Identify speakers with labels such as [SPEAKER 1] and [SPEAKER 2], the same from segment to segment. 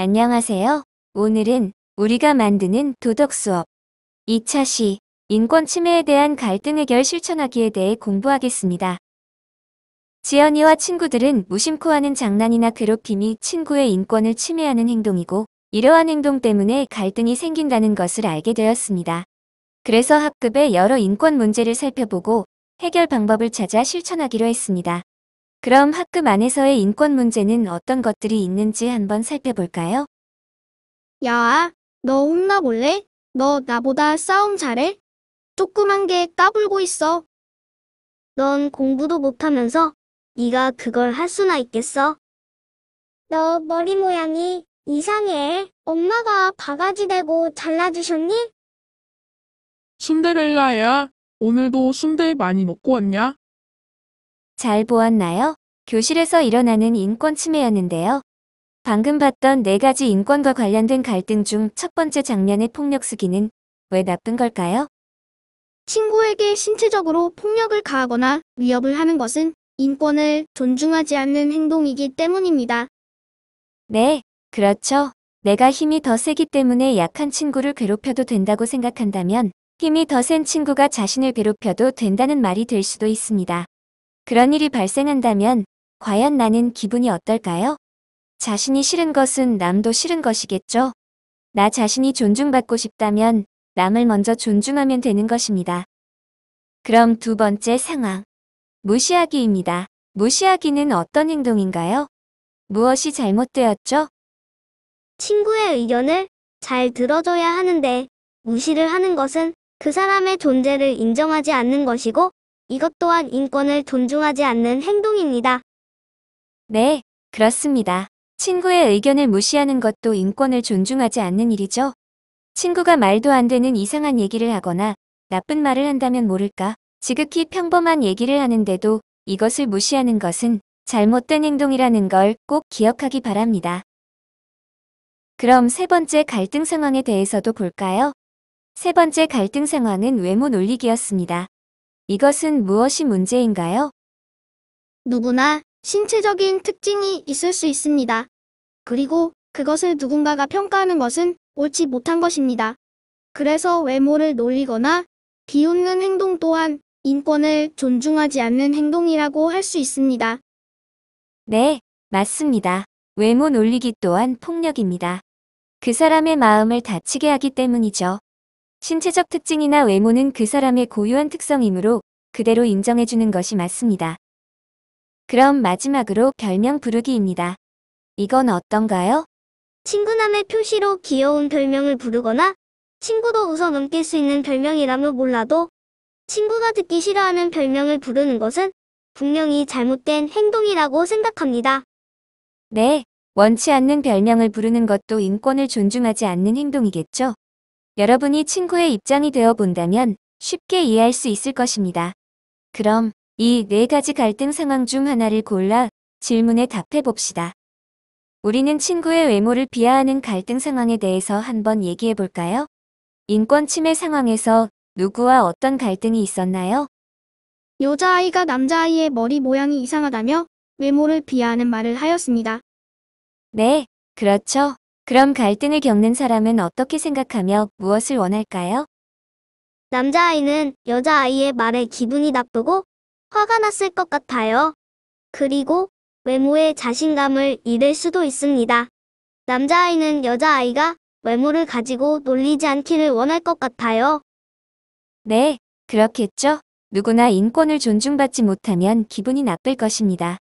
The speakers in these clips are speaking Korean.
[SPEAKER 1] 안녕하세요. 오늘은 우리가 만드는 도덕 수업 2차 시 인권 침해에 대한 갈등 해결 실천하기에 대해 공부하겠습니다. 지연이와 친구들은 무심코 하는 장난이나 괴롭힘이 친구의 인권을 침해하는 행동이고 이러한 행동 때문에 갈등이 생긴다는 것을 알게 되었습니다. 그래서 학급의 여러 인권 문제를 살펴보고 해결 방법을 찾아 실천하기로 했습니다. 그럼 학급 안에서의 인권 문제는 어떤 것들이 있는지 한번 살펴볼까요?
[SPEAKER 2] 야, 너 혼나볼래? 너 나보다 싸움 잘해? 조그만 게 까불고 있어. 넌 공부도 못하면서 네가 그걸 할 수나 있겠어? 너 머리 모양이 이상해. 엄마가 바가지 대고 잘라주셨니?
[SPEAKER 3] 순데렐라야, 오늘도 순대 많이 먹고 왔냐?
[SPEAKER 1] 잘 보았나요? 교실에서 일어나는 인권 침해였는데요. 방금 봤던 4가지 인권과 관련된 갈등 중 첫 번째 장면의 폭력 쓰기는 왜 나쁜 걸까요?
[SPEAKER 2] 친구에게 신체적으로 폭력을 가하거나 위협을 하는 것은 인권을 존중하지 않는 행동이기 때문입니다.
[SPEAKER 1] 네, 그렇죠. 내가 힘이 더 세기 때문에 약한 친구를 괴롭혀도 된다고 생각한다면 힘이 더 센 친구가 자신을 괴롭혀도 된다는 말이 될 수도 있습니다. 그런 일이 발생한다면 과연 나는 기분이 어떨까요? 자신이 싫은 것은 남도 싫은 것이겠죠? 나 자신이 존중받고 싶다면 남을 먼저 존중하면 되는 것입니다. 그럼 두 번째 상황. 무시하기입니다. 무시하기는 어떤 행동인가요? 무엇이 잘못되었죠?
[SPEAKER 2] 친구의 의견을 잘 들어줘야 하는데 무시를 하는 것은 그 사람의 존재를 인정하지 않는 것이고 이것 또한 인권을 존중하지 않는 행동입니다.
[SPEAKER 1] 네, 그렇습니다. 친구의 의견을 무시하는 것도 인권을 존중하지 않는 일이죠. 친구가 말도 안 되는 이상한 얘기를 하거나 나쁜 말을 한다면 모를까 지극히 평범한 얘기를 하는데도 이것을 무시하는 것은 잘못된 행동이라는 걸 꼭 기억하기 바랍니다. 그럼 세 번째 갈등 상황에 대해서도 볼까요? 세 번째 갈등 상황은 외모 놀리기였습니다. 이것은 무엇이 문제인가요?
[SPEAKER 2] 누구나 신체적인 특징이 있을 수 있습니다. 그리고 그것을 누군가가 평가하는 것은 옳지 못한 것입니다. 그래서 외모를 놀리거나 비웃는 행동 또한 인권을 존중하지 않는 행동이라고 할 수 있습니다.
[SPEAKER 1] 네, 맞습니다. 외모 놀리기 또한 폭력입니다. 그 사람의 마음을 다치게 하기 때문이죠. 신체적 특징이나 외모는 그 사람의 고유한 특성이므로 그대로 인정해주는 것이 맞습니다. 그럼 마지막으로 별명 부르기입니다. 이건 어떤가요?
[SPEAKER 2] 친근함의 표시로 귀여운 별명을 부르거나 친구도 웃어 넘길 수 있는 별명이라면 몰라도 친구가 듣기 싫어하는 별명을 부르는 것은 분명히 잘못된 행동이라고 생각합니다.
[SPEAKER 1] 네, 원치 않는 별명을 부르는 것도 인권을 존중하지 않는 행동이겠죠? 여러분이 친구의 입장이 되어 본다면 쉽게 이해할 수 있을 것입니다. 그럼 이 4가지 갈등 상황 중 하나를 골라 질문에 답해 봅시다. 우리는 친구의 외모를 비하하는 갈등 상황에 대해서 한번 얘기해 볼까요? 인권 침해 상황에서 누구와 어떤 갈등이 있었나요?
[SPEAKER 2] 여자아이가 남자아이의 머리 모양이 이상하다며 외모를 비하하는 말을 하였습니다.
[SPEAKER 1] 네, 그렇죠. 그럼 갈등을 겪는 사람은 어떻게 생각하며 무엇을 원할까요?
[SPEAKER 2] 남자아이는 여자아이의 말에 기분이 나쁘고 화가 났을 것 같아요. 그리고 외모에 자신감을 잃을 수도 있습니다. 남자아이는 여자아이가 외모를 가지고 놀리지 않기를 원할 것 같아요.
[SPEAKER 1] 네, 그렇겠죠. 누구나 인권을 존중받지 못하면 기분이 나쁠 것입니다.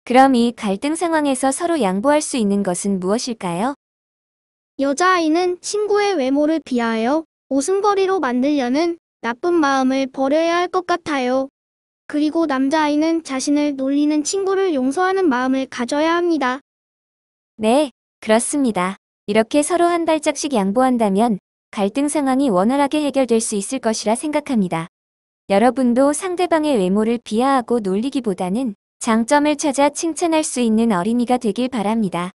[SPEAKER 1] 그럼 이 갈등 상황에서 서로 양보할 수 있는 것은 무엇일까요?
[SPEAKER 2] 여자아이는 친구의 외모를 비하하여 웃음거리로 만들려는 나쁜 마음을 버려야 할 것 같아요. 그리고 남자아이는 자신을 놀리는 친구를 용서하는 마음을 가져야 합니다.
[SPEAKER 1] 네, 그렇습니다. 이렇게 서로 한 발짝씩 양보한다면 갈등 상황이 원활하게 해결될 수 있을 것이라 생각합니다. 여러분도 상대방의 외모를 비하하고 놀리기보다는 장점을 찾아 칭찬할 수 있는 어린이가 되길 바랍니다.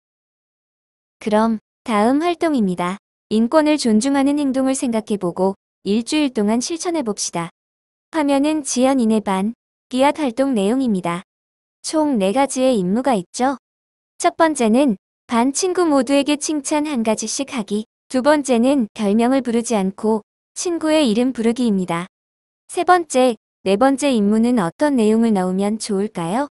[SPEAKER 1] 그럼 다음 활동입니다. 인권을 존중하는 행동을 생각해보고 일주일 동안 실천해봅시다. 화면은 지연이네 반, 기앗 활동 내용입니다. 총 4가지의 임무가 있죠. 첫 번째는 반 친구 모두에게 칭찬 한 가지씩 하기. 두 번째는 별명을 부르지 않고 친구의 이름 부르기입니다. 세 번째, 네 번째 임무는 어떤 내용을 넣으면 좋을까요?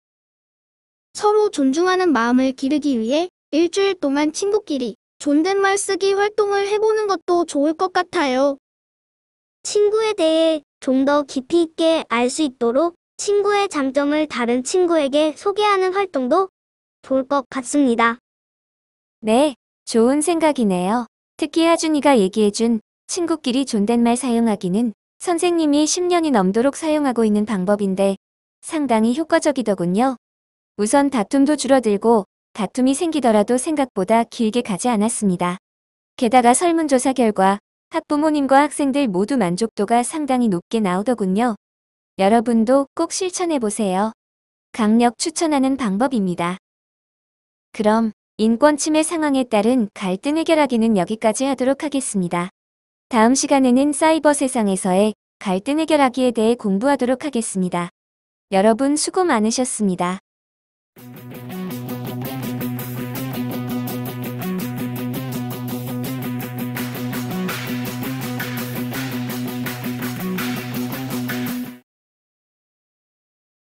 [SPEAKER 2] 서로 존중하는 마음을 기르기 위해 일주일 동안 친구끼리 존댓말 쓰기 활동을 해보는 것도 좋을 것 같아요. 친구에 대해 좀 더 깊이 있게 알 수 있도록 친구의 장점을 다른 친구에게 소개하는 활동도 좋을 것 같습니다.
[SPEAKER 1] 네, 좋은 생각이네요. 특히 하준이가 얘기해준 친구끼리 존댓말 사용하기는 선생님이 10년이 넘도록 사용하고 있는 방법인데 상당히 효과적이더군요. 우선 다툼도 줄어들고 다툼이 생기더라도 생각보다 길게 가지 않았습니다. 게다가 설문조사 결과 학부모님과 학생들 모두 만족도가 상당히 높게 나오더군요. 여러분도 꼭 실천해보세요. 강력 추천하는 방법입니다. 그럼 인권 침해 상황에 따른 갈등 해결하기는 여기까지 하도록 하겠습니다. 다음 시간에는 사이버 세상에서의 갈등 해결하기에 대해 공부하도록 하겠습니다. 여러분 수고 많으셨습니다.